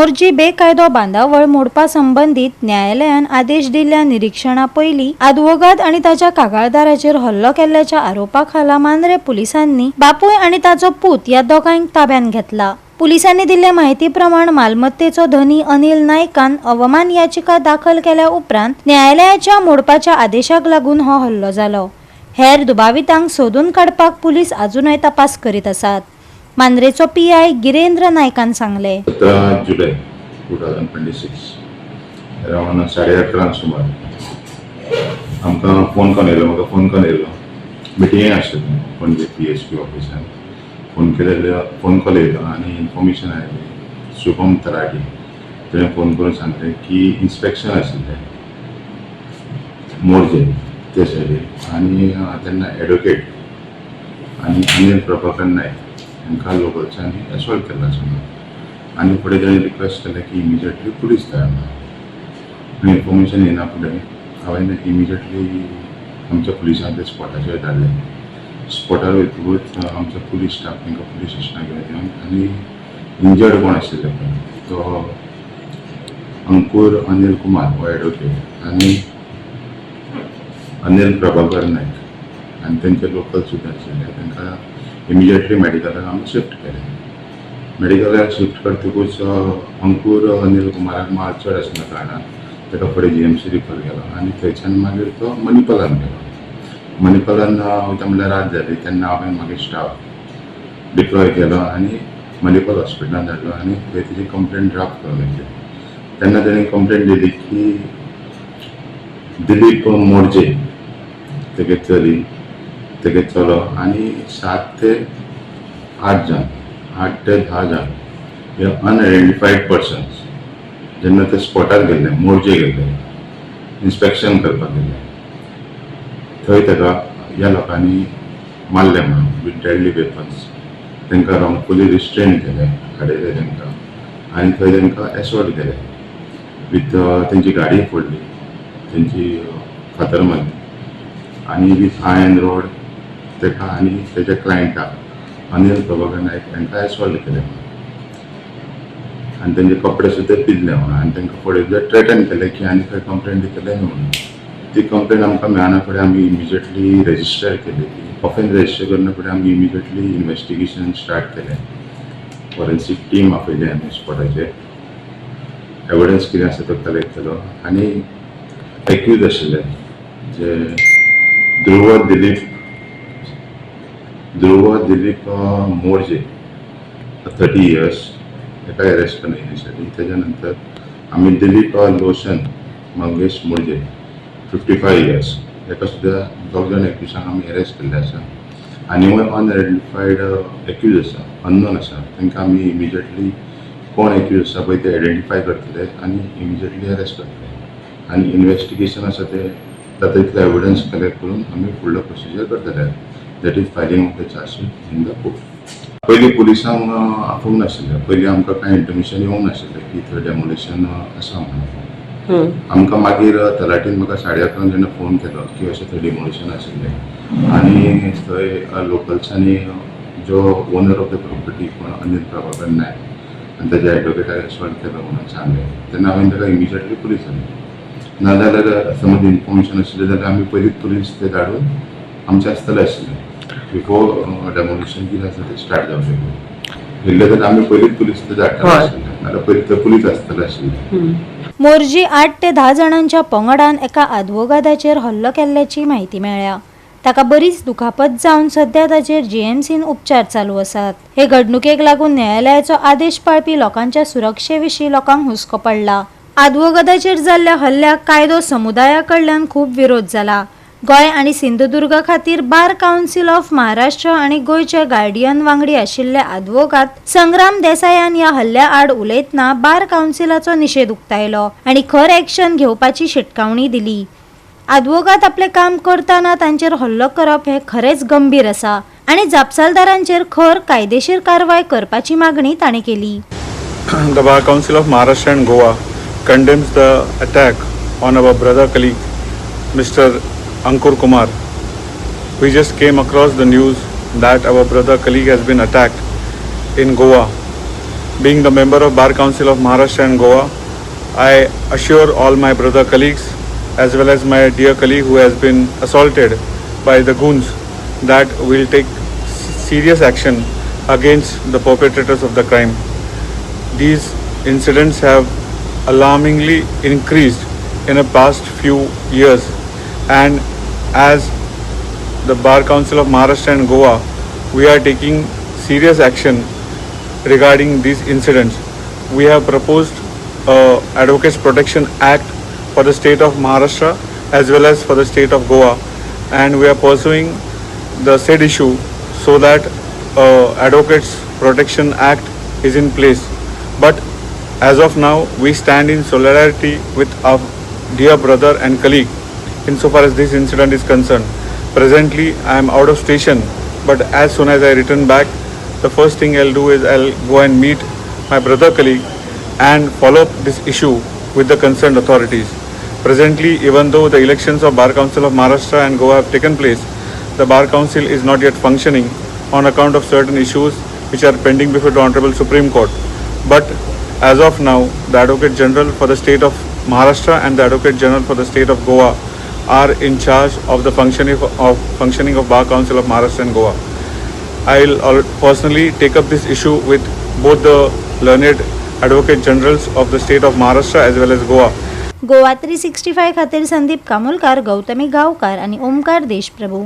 मोर्जी बेकायदो बांदावळ मोडपा संबंधित न्यायालयान आदेश दिल्ल्या निरीक्षणा पयली आदवोगाद आणि ताच्या कागाळदाराचेर हल्लो केल्ल्याच्या आरोपाखाला मांद्रे पुलिसांनी बापूय आणि ताचो पूत या दोगांक ताब्यात घेतला। पुलिसांनी दिल्ल्या माहिती प्रमाण मालमत्तेचो धनी अनिल नायकान अवमान याचिका दाखल केल्या उपरांत न्यायालयाच्या मोडपाच्या आदेशाक लागून हो हल्लो जालो। हेर दुबावितांक सोदून काडपाक पुलीस अजूनय तपास करीत आसात। मांद्रेचो पीआय गिरेंद्र नायकान सांगले 17 जुलै 2026 अराउंड 11:30 सुमार आमकां फोन करून येयलो मिटींग आशिल्ली पणजे PSP ऑफिसान फोन कॉल येयलो आनी इन्फॉर्मेशन आयली शुभम तराटी ताणें फोन करून सांगलें की इन्स्पेक्शन आशिल्लें मोर्जे ते सायडीन आनी तेन्ना एडवोकेट आनी अनिल प्रभाकर नायक तांकां लोकल्सांनी एसॉल्ट केला आनी फुडें ताणें रिक्वेस्ट केलें की इमिजिएटली पुलीस धाड आनी इन्फॉर्मेशन येना फुडें हांवें इमिजिएटली आमच्या पुलिसांक ते स्पॉटाचेर धाडलें। स्पॉटार वयतकूच आमचो पुलीस स्टाफ तांकां पुलीस स्टेशनाक घेवन येवन आनी इंजर्ड कोण आशिल्ले तो अंकुर अनिल कुमार हो एडवोकेट आनी अनिल प्रभाकर नायक आनी तेंचे लोकल सुद्दां आशिल्ले तांकां इमिजिएटली मेडिकलाक आमी शिफ्ट केलें। मेडिकलाक शिफ्ट करतकूच अंकुर अनिल कुमाराक माल चड आसल्या कारणान ताका फुडें GMC रिफर केलो आनी थंयच्यान मागीर तो मणिपालान गेलो। मणिपालान वयता म्हणल्यार रात जाली तेन्ना हांवें मागीर स्टाफ डिप्लॉय केलो आनी मणिपाल हॉस्पिटलान धाडलो आनी थंय तेजी कंप्लेंट ड्राफ्ट करून घेतली। तेन्ना ताणें कंप्लेंट दिली की दिलीप मोर्जे तेगे चली तेगे चलो आनी 7 ते 8 जाण 8 ते 10 जाण हे अनआयडेंटिफाईड पर्सन्स जेन्ना ते स्पॉटार गेल्ले मोर्जे गेल्ले इन्स्पेक्शन करपाक गेल्ले थंय ताका ह्या लोकांनी मारले म्हणून विथ डेडली वेपन्स तांकां रॉंगफुली रिस्ट्रेन केले हाडयले तांकां आनी थंय तांकां एसॉल्ट केले विथ तेंची गाडी फोडली तेंची फातर मारली आनी विथ आयर्न रोड ताका आनी तेच्या क्लायंटाक अनिल प्रभाकर नायक तांकां एसॉल्ट केले आनी तेंचे कपडे सुद्दां पिजले म्हणून आनी तांकां फुडें सुद्दां थ्रेटन केलें की आनी खंय कंप्लेंट दितले म्हणून ती कंप्लेंट आमकां मेळना फुडें आमी इमिजिएटली रेजिस्टर केली ऑफेन्स रेजिस्टर करना फुडें आमी इमिजिएटली इन्वेस्टिगेशन स्टार्ट केलें फॉरेन्सीक टीम आपयली आमी स्पॉटाचेर एविडन्स कितें आसा तो कलेक्ट केलो आनी एक्यूज आशिल्ले जे ध्रुव दिलीप मोर्जे 30 years ताका अरेस्ट केलें इनिशियली। तेच्या नंतर आमी दिलीप लोशन मंगेश मोर्जे 55 years ताका सुद्दां 2 जाण एक्युजांक आमी अरेस्ट केल्ले आसा आनी अनआयडेंटिफाईड एक्यूज आसा अननोन आसा तांकां आमी इमिजिएटली कोण एक्यूज आसा पळय ते आयडेंटिफाय करतले आनी इमिजिएटली अरेस्ट करतले आनी इन्वेस्टिगेशन आसा ते जाता तितले एविडन्स कलेक्ट करून आमी फुडलो प्रोसिजर करतले that is filing of the chargesheet in the court. पयलीं पुलिसांक आपोवंक नाशिल्लें पयलीं आमकां कांय इंटिमेशन येवंक नाशिल्लें की थंय डेमोलेशन आसा म्हणून आमकां मागीर तलाटीन म्हाका 11:30 जेन्ना फोन केलो की अशें थंय डेमोलेशन आशिल्लें आनी थंय लोकल्सांनी जो ओनर ऑफ द प्रॉपर्टी कोण अनिल प्रभाकर नायक आनी ताच्या एडवोकेटाक एसॉल्ट केलो म्हणून सांगलें तेन्ना हांवें ताका इमिजिएटली पुलीस हाडली नाजाल्यार समज इन्फॉर्मेशन आशिल्लें जाल्यार आमी पयलींच पुलीस ते धाडून आमचें आसतलें आशिल्लें बिफोर डेमोलेशन कितें आसा तें स्टार्ट जावचें गेल्ले जाल्यार आमी पयलींच पुलीस ते धाडटाले आशिल्ले नाजाल्यार पयलीं ते पुलीस आसतलें आशिल्लें। मोर्जी 8 ते 10 जाणांच्या पंगडान एका आदवोगादाचेर हल्लो केल्ल्याची माहिती मेळ्ळ्या। ताका बरीच दुखापत जावन सध्या ताचेर GMCन उपचार चालू आसात। हे घडणुकेक लागून न्यायालयाचो आदेश पाळपी लोकांच्या सुरक्षेविशीं लोकांक हुस्को पडला। आदवोगादाचेर जाल्ल्या हल्ल्याक कायदो समुदाया कडल्यान खूब विरोध जाला। गोंय आणि सिंधुदुर्ग खातीर बार काउन्सिल ऑफ महाराष्ट्र आणि गोयचे गार्डियन वांगडी आशिल्ले आदवोगाद संग्राम देसायान ह्या हल्ल्या आड उलयतना बार काउन्सिलाचो निषेध उक्तायलो आणि खर एक्शन घेवपाची शिटकावणी दिली। आदवोगाद आपले काम करतना तांचेर हल्लो करप हे खरेच गंभीर आसा आणि जापसालदारांचेर खर कायदेशीर कारवाय करपाची मागणी ताणें केली। The Bar Council of Maharashtra and Goa condemns the attack on our brother colleague Mr. Ankur Kumar. We just came across the news that our brother colleague has been attacked in Goa being the member of Bar Council of Maharashtra and Goa, I assure all my brother colleagues as well as my dear colleague who has been assaulted by the goons that we'll take serious action against the perpetrators of the crime. These incidents have alarmingly increased in the past few years, and as the Bar Council of Maharashtra and Goa, we are taking serious action regarding these incidents. We have proposed a Advocates Protection Act for the state of Maharashtra as well as for the state of Goa, and we are pursuing the said issue so that Advocates Protection Act is in place. But as of now, we stand in solidarity with our dear brother and colleague insofar as this incident is concerned. Presently, I am out of station, but as soon as I return back, the first thing I'll do is I'll go and meet my brother colleague and follow up this issue with the concerned authorities. Presently, even though the elections of Bar Council of Maharashtra and Goa have taken place, the Bar Council is not yet functioning on account of certain issues which are pending before the Honorable Supreme Court. But as of now, the Advocate General for the state of Maharashtra and the Advocate General for the state of Goa are in charge of the functioning of Bar Council of Maharashtra and Goa. I'll personally take up this issue with both the learned Advocate Generals of the state of Maharashtra as well as Goa. Goa 365 खातीर संदीप कामोलकार, गौतमी गावकार आणि ओमकार देशप्रभू.